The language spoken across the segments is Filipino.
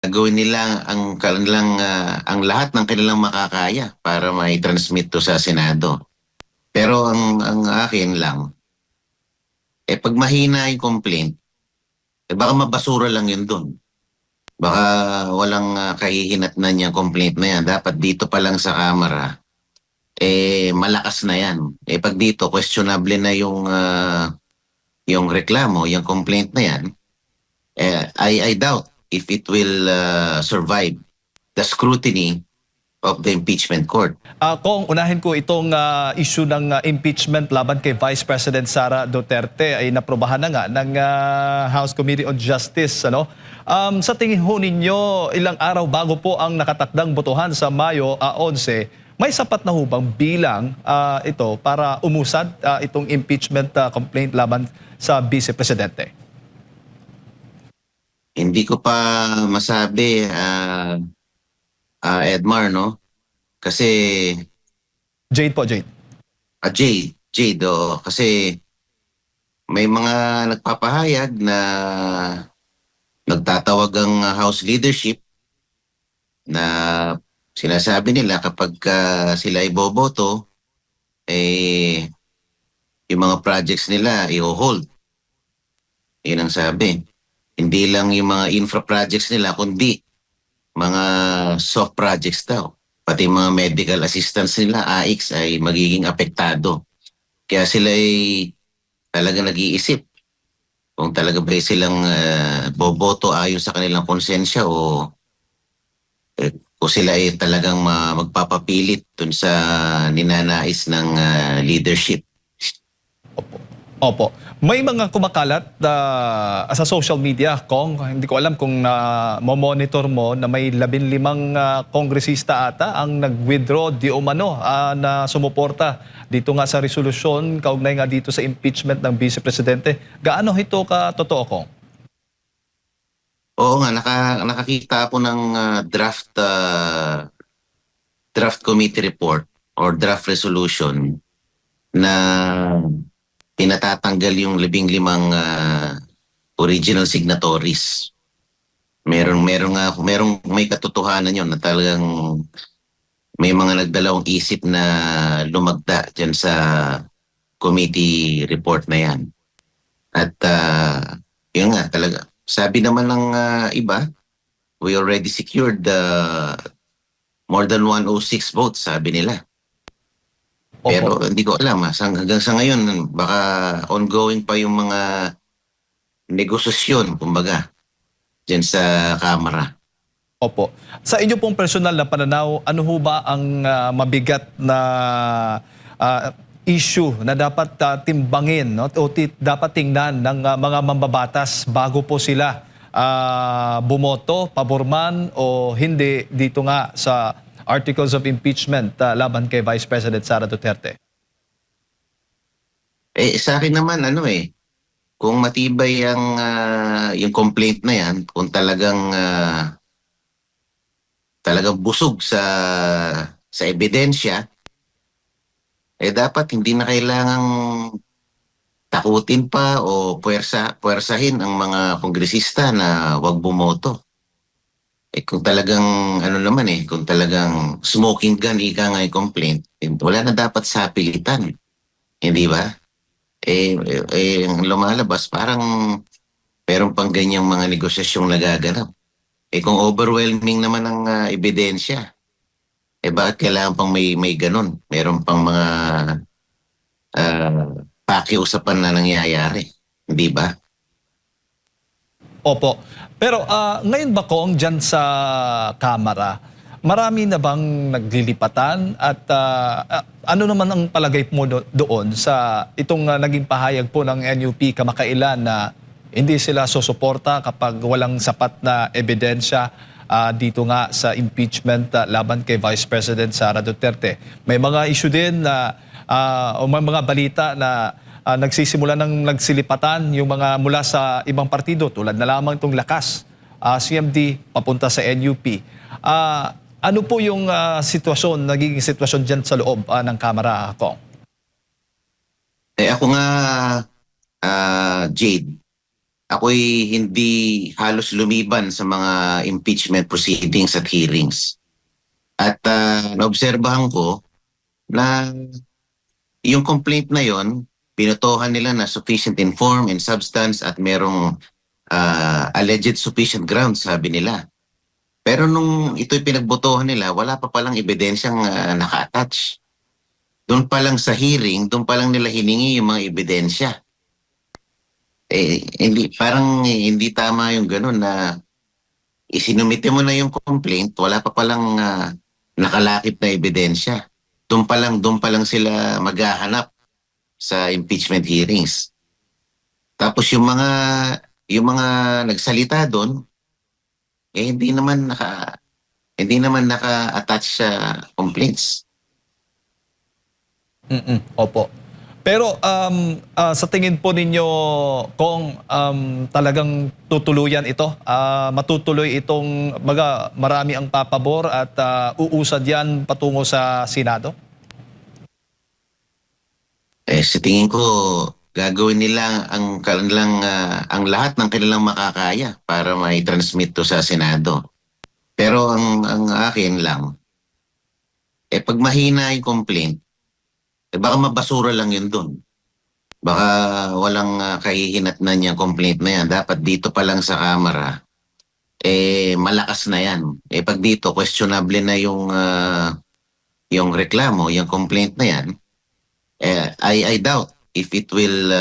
gagawin nila ang kanilang ang lahat ng kanilang makakaya para mai-transmit to sa Senado. Pero ang akin lang, pag mahina yung complaint, baka mabasura lang yun doon. Baka walang kahihinatnan yung complaint na yan. Dapat dito pa lang sa Kamara, malakas na yan. Pag dito, questionable na yung reklamo, yung complaint na yan, I doubt if it will survive the scrutiny of the impeachment court. Kung unahin ko itong issue ng impeachment laban kay Vice President Sara Duterte ay naprobahan na nga ng House Committee on Justice. Ano? Sa tingin ho ninyo, ilang araw bago po ang nakatakdang botohan sa Mayo 11, may sapat na ho bang bilang ito para umusad itong impeachment complaint laban sa Vice Presidente? Hindi ko pa masabi, Edmar, no? Kasi, Jade po, Jade. Jade, kasi may mga nagpapahayag na nagtatawag ang House leadership na sinasabi nila kapag sila iboboto, yung mga projects nila i-hold. Yun ang sabi. Hindi lang yung mga infra projects nila, kundi mga soft projects daw. Pati mga medical assistance nila, AIX, ay magiging apektado. Kaya sila ay talaga nag-iisip kung talaga ba silang boboto ayon sa kanilang konsensya o kung sila ay talagang magpapapilit dun sa ninanais ng leadership. Opo. May mga kumakalat sa social media, Kong. Hindi ko alam kung monitor mo na may 15 kongresista ata ang nag-withdraw di umano na sumuporta dito nga sa resolusyon kaugnay nga dito sa impeachment ng Vice Presidente. Gaano ito ka totoo, Kong? Oo nga, nakakita ako ng draft committee report or draft resolution na tinatatanggal yung 15 original signatories. Merong may katotohanan yon na talagang may mga nagdalawang isip na lumagda dyan sa committee report na yan. At yun nga talaga. Sabi naman ng iba, we already secured more than 106 votes, sabi nila. Pero Opo. hindi ko alam. Hanggang sa ngayon, baka ongoing pa yung mga negosasyon, kumbaga, dyan sa Kamara. Opo. Sa inyo pong personal na pananaw, ano ho ba ang mabigat na issue na dapat timbangin, no? O dapat tingnan ng mga mambabatas bago po sila bumoto, paborman o hindi dito nga sa articles of impeachment laban kay Vice President Sara Duterte? Sa akin naman, kung matibay yung complaint na yan, kung talagang busog sa ebidensya, dapat hindi na kailangang takutin pa o puwersahin ang mga kongresista na wag bumoto. Kung talagang kung talagang smoking gun ika nga yung complaint, wala na dapat sapilitan. Hindi ba? Ang lumalabas parang meron pang ganyang mga negosasyong nagaganap. Kung overwhelming naman ang ebidensya, bakit kailangan pang may ganun? Meron pang mga pakiusapan na nangyayari. Hindi ba? Opo. Pero ngayon ba, Kong, dyan sa Kamara, marami na bang naglilipatan at ano naman ang palagay mo doon sa itong naging pahayag po ng NUP kamakailan na hindi sila susuporta kapag walang sapat na ebidensya dito nga sa impeachment laban kay Vice President Sara Duterte. May mga issue din na o may mga balita na nagsisimula ng nagsilipatan yung mga mula sa ibang partido tulad na lamang itong Lakas, CMD, papunta sa NUP. Ano po yung nagiging sitwasyon dyan sa loob ng Kamara, Kong? Ako nga, Jade, ako'y hindi halos lumiban sa mga impeachment proceedings at hearings. At naobserbahan ko na yung complaint na yon, pinutuhan nila na sufficient in form and substance at merong alleged sufficient grounds, sabi nila. Pero nung ito'y pinagbotohan nila, wala pa palang ebidensyang naka-attach. Doon pa lang sa hearing, doon pa lang nila hiningi yung mga ebidensya. Hindi, parang hindi tama yung ganun na isinumite mo na yung complaint, wala pa palang nakalakip na ebidensya. Doon pa lang sila maghahanap sa impeachment hearings. Tapos yung mga nagsalita doon, hindi naman naka-attach sa complaints. Opo. Pero sa tingin po ninyo, kung talagang tutuluyan ito, matutuloy itong marami ang papabor at uusad yan patungo sa Senado? Sa tingin ko, gagawin nila ang lahat ng kanilang makakaya para mai-transmit to sa Senado. Pero ang akin lang, pag mahina yung complaint, baka mabasura lang yun doon. Baka walang kahihinatnan yung complaint na yan. Dapat dito pa lang sa Kamara, malakas na yan. Pag dito, questionable na yung reklamo, yung complaint na yan, I doubt if it will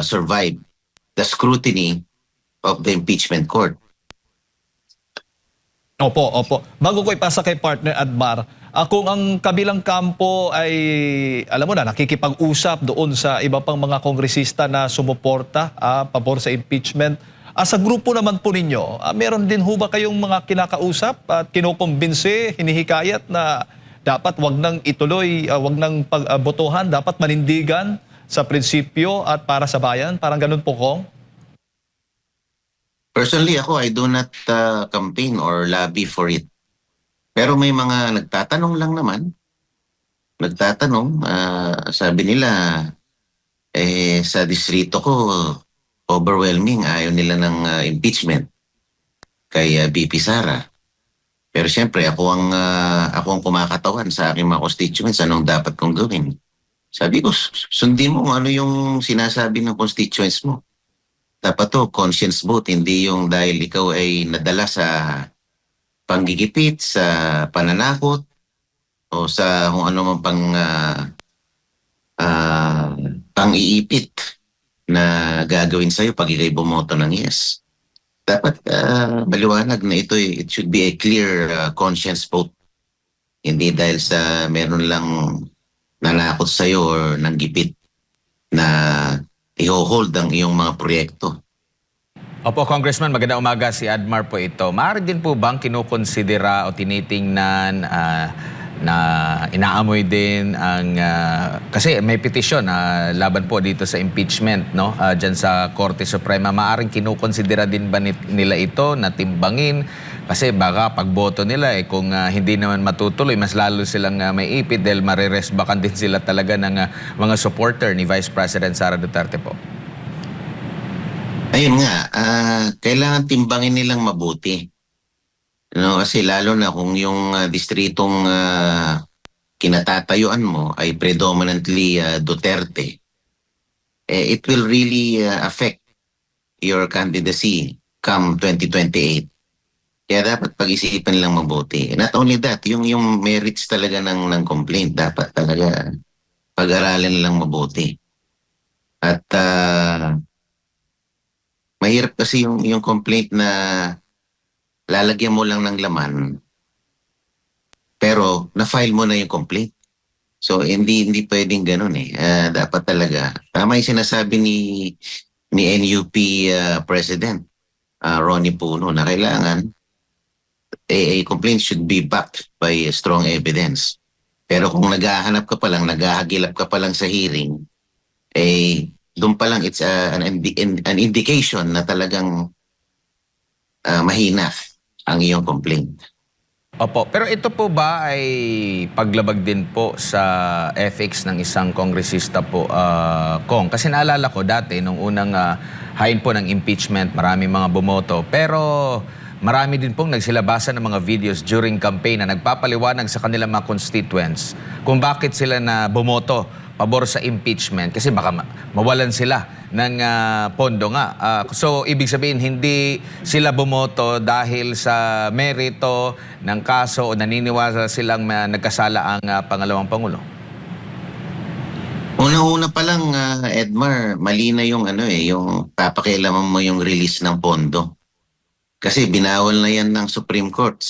survive the scrutiny of the impeachment court. Opo, opo. Bago ko ipasa kay partner Admar, kung ang kabilang kampo ay, alam mo na, nakikipag-usap doon sa iba pang mga kongresista na sumuporta, pabor sa impeachment, sa grupo naman po ninyo, meron din ho ba kayong mga kinakausap at kinukumbinsi, hinihikayat na dapat wag nang ituloy, wag nang pagbotohan, dapat manindigan sa prinsipyo at para sa bayan? Parang ganun po, Kong? Personally, ako, I do not campaign or lobby for it. Pero may mga nagtatanong lang naman. Nagtatanong, sabi nila, sa distrito ko, overwhelming, ayaw nila ng impeachment kay BP Sara. Pero siyempre, ako ang kumakatawan sa aking mga constituents, anong dapat kong gawin. Sabi ko, sundin mo kung ano yung sinasabi ng constituents mo. Dapat to, conscience vote, hindi yung dahil ikaw ay nadala sa panggigipit, sa pananakot, o sa kung ano man pang-iipit na gagawin sa'yo pag ikay bumoto ng yes. Dapat maliwanag na it should be a clear conscience vote. Hindi dahil sa meron lang nanakot sa'yo or nanggipit na i-hold ang iyong mga proyekto. Opo, Congressman, magandang umaga. Si Admar po ito. Maaari din po bang kinukonsidera o tinitingnan na inaamoy din ang... kasi may petisyon laban po dito sa impeachment, no? Dyan sa Korte Suprema. Maaaring kinukonsidera din ba nila ito na timbangin? Kasi baka pagboto nila, kung hindi naman matutuloy, mas lalo silang may ipit dahil mariresbakan din sila talaga ng mga supporter ni Vice President Sara Duterte po. Ayun nga, kailangan timbangin nilang mabuti. No, kasi lalo na kung yung distritong kinatatayuan mo ay predominantly Duterte, it will really affect your candidacy come 2028. Kaya dapat pag-isipan lang mabuti. Not only that, yung merits talaga ng complaint, dapat talaga pag-aralan lang mabuti. At mahirap kasi yung complaint na lalagyan mo lang ng laman, pero na-file mo na yung complaint. So hindi pwedeng ganun eh. Dapat talaga, tama yung sinasabi ni NUP President Ronnie Puno na kailangan a complaint should be backed by strong evidence. Pero kung naghahanap ka pa lang, naghahagilap ka pa lang sa hearing, doon pa lang it's an indication na talagang mahina ang iyong complaint. Opo, pero ito po ba ay paglabag din po sa ethics ng isang kongresista po, Kong? Kasi naalala ko dati, nung unang hain po ng impeachment, marami mga bumoto. Pero marami din pong nagsilabasan ng mga videos during campaign na nagpapaliwanag sa kanilang mga constituents kung bakit sila na bumoto pabor sa impeachment kasi baka mawalan sila ng pondo nga. So, ibig sabihin, hindi sila bumoto dahil sa merito ng kaso o naniniwala silang nagkasala ang pangalawang Pangulo. Una-una pa lang, Edmar, mali na yung yung papakialaman mo yung release ng pondo. Kasi binawal na yan ng Supreme Court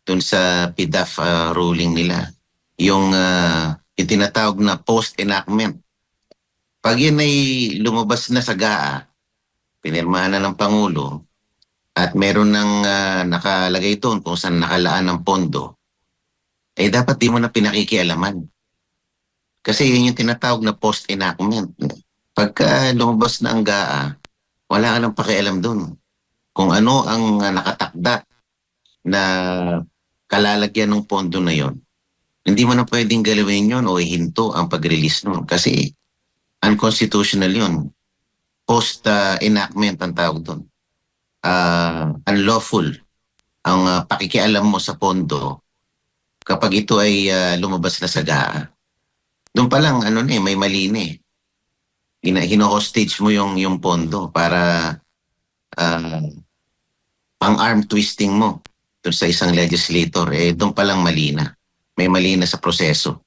dun sa PDAF ruling nila. Yung tinatawag na post-enactment. Pag yun ay lumabas na sa GAA, pinirmahan na ng Pangulo, at meron ng nakalagay doon kung saan nakalaan ng pondo, eh dapat di mo na pinakikialaman. Kasi yun yung tinatawag na post-enactment. Pagka lumabas na ang GAA, wala ka nang pakialam doon. Kung ano ang nakatakda na kalalagyan ng pondo na yon, hindi mo na pwedeng galawin yon o ihinto ang pag-release nun. Kasi unconstitutional yon. Post-enactment ang tawag doon. Unlawful ang pakikialam mo sa pondo kapag ito ay lumabas na sa GAA. Doon pa lang, may mali na eh. Hino-hostage mo yung pondo para pang-arm twisting mo doon sa isang legislator. Eh, doon pa lang mali na. May mali na sa proseso.